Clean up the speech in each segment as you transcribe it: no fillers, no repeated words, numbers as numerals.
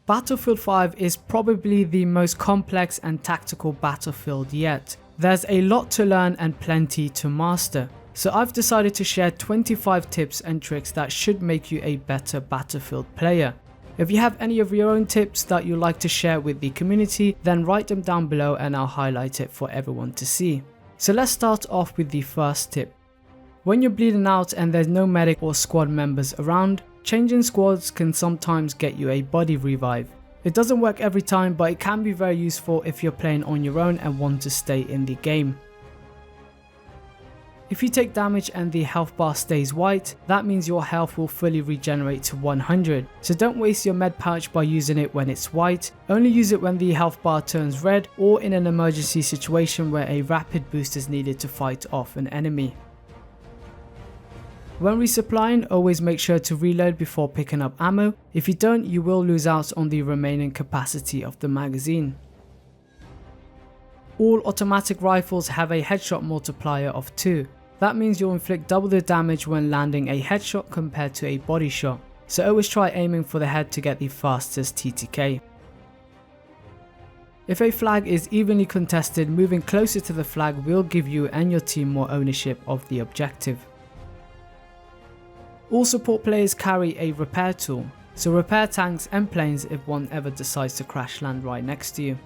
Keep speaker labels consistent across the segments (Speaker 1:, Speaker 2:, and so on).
Speaker 1: Battlefield 5 is probably the most complex and tactical battlefield yet. There's a lot to learn and plenty to master. So I've decided to share 25 tips and tricks that should make you a better Battlefield player. If you have any of your own tips that you'd like to share with the community, then write them down below and I'll highlight it for everyone to see. So let's start off with the first tip. When you're bleeding out and there's no medic or squad members around, changing squads can sometimes get you a body revive. It doesn't work every time, but it can be very useful if you're playing on your own and want to stay in the game. If you take damage and the health bar stays white, that means your health will fully regenerate to 100. So don't waste your med pouch by using it when it's white, only use it when the health bar turns red or in an emergency situation where a rapid boost is needed to fight off an enemy. When resupplying, always make sure to reload before picking up ammo. If you don't, you will lose out on the remaining capacity of the magazine. All automatic rifles have a headshot multiplier of 2. That means you'll inflict double the damage when landing a headshot compared to a body shot, so always try aiming for the head to get the fastest TTK. If a flag is evenly contested, moving closer to the flag will give you and your team more ownership of the objective. All support players carry a repair tool, so repair tanks and planes if one ever decides to crash land right next to you.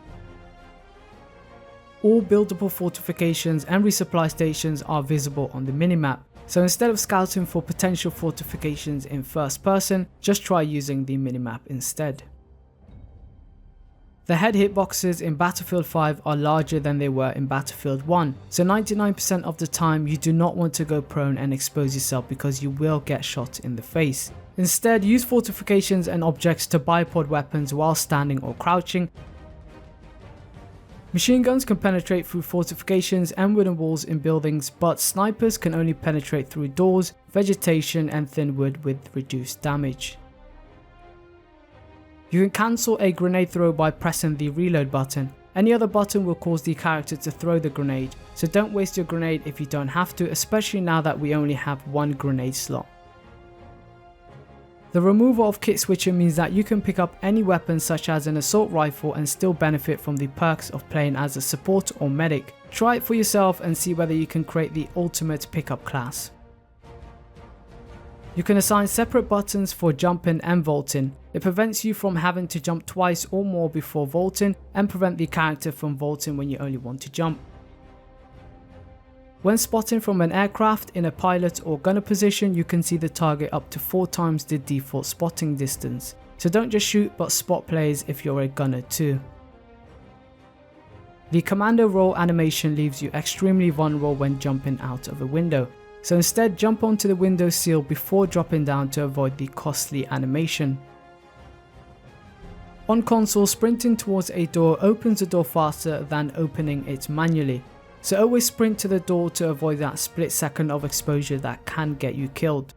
Speaker 1: All buildable fortifications and resupply stations are visible on the minimap, so instead of scouting for potential fortifications in first person, just try using the minimap instead. The head hitboxes in Battlefield 5 are larger than they were in Battlefield 1, so 99% of the time you do not want to go prone and expose yourself because you will get shot in the face. Instead, use fortifications and objects to bipod weapons while standing or crouching. Machine guns can penetrate through fortifications and wooden walls in buildings, but snipers can only penetrate through doors, vegetation and thin wood with reduced damage. You can cancel a grenade throw by pressing the reload button. Any other button will cause the character to throw the grenade, so don't waste your grenade if you don't have to, especially now that we only have one grenade slot. The removal of kit switching means that you can pick up any weapon such as an assault rifle and still benefit from the perks of playing as a support or medic. Try it for yourself and see whether you can create the ultimate pickup class. You can assign separate buttons for jumping and vaulting. It prevents you from having to jump twice or more before vaulting and prevent the character from vaulting when you only want to jump. When spotting from an aircraft in a pilot or gunner position, you can see the target up to 4 times the default spotting distance. So don't just shoot but spot players if you're a gunner too. The commando roll animation leaves you extremely vulnerable when jumping out of a window. So instead jump onto the window sill before dropping down to avoid the costly animation. On console, sprinting towards a door opens the door faster than opening it manually. So always sprint to the door to avoid that split second of exposure that can get you killed.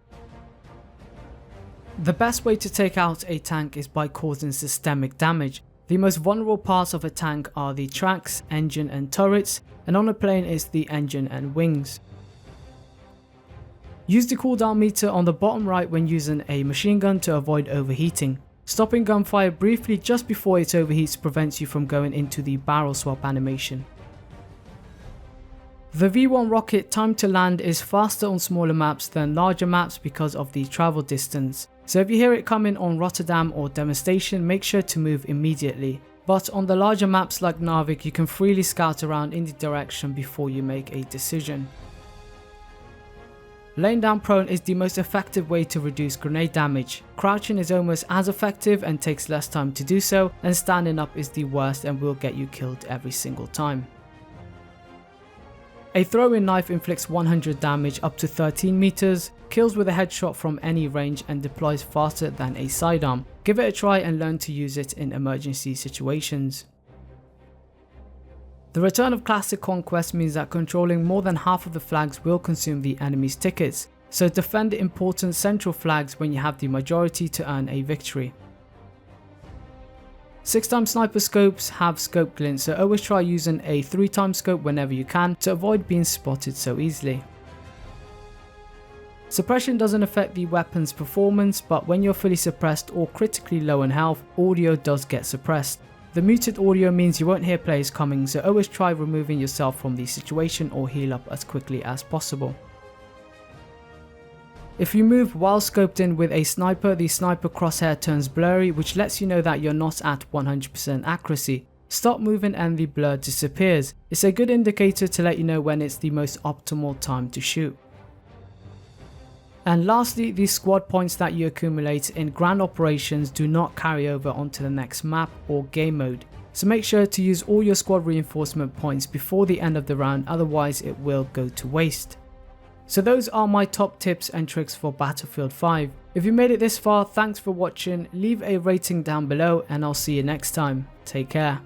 Speaker 1: The best way to take out a tank is by causing systemic damage. The most vulnerable parts of a tank are the tracks, engine and turrets, and on a plane it's the engine and wings. Use the cooldown meter on the bottom right when using a machine gun to avoid overheating. Stopping gunfire briefly just before it overheats prevents you from going into the barrel swap animation. The V1 rocket time to land is faster on smaller maps than larger maps because of the travel distance. So if you hear it coming on Rotterdam or Devastation, make sure to move immediately. But on the larger maps like Narvik, you can freely scout around in the direction before you make a decision. Laying down prone is the most effective way to reduce grenade damage. Crouching is almost as effective and takes less time to do so, and standing up is the worst and will get you killed every single time. A throwing knife inflicts 100 damage up to 13 meters, kills with a headshot from any range and deploys faster than a sidearm. Give it a try and learn to use it in emergency situations. The return of Classic Conquest means that controlling more than half of the flags will consume the enemy's tickets, so defend the important central flags when you have the majority to earn a victory. 6x sniper scopes have scope glint, so always try using a 3x scope whenever you can to avoid being spotted so easily. Suppression doesn't affect the weapon's performance, but when you're fully suppressed or critically low in health, audio does get suppressed. The muted audio means you won't hear players coming, so always try removing yourself from the situation or heal up as quickly as possible. If you move while scoped in with a sniper, the sniper crosshair turns blurry, which lets you know that you're not at 100% accuracy. Stop moving and the blur disappears. It's a good indicator to let you know when it's the most optimal time to shoot. And lastly, the squad points that you accumulate in grand operations do not carry over onto the next map or game mode. So make sure to use all your squad reinforcement points before the end of the round, otherwise it will go to waste. So those are my top tips and tricks for Battlefield 5. If you made it this far, thanks for watching, leave a rating down below and I'll see you next time. Take care.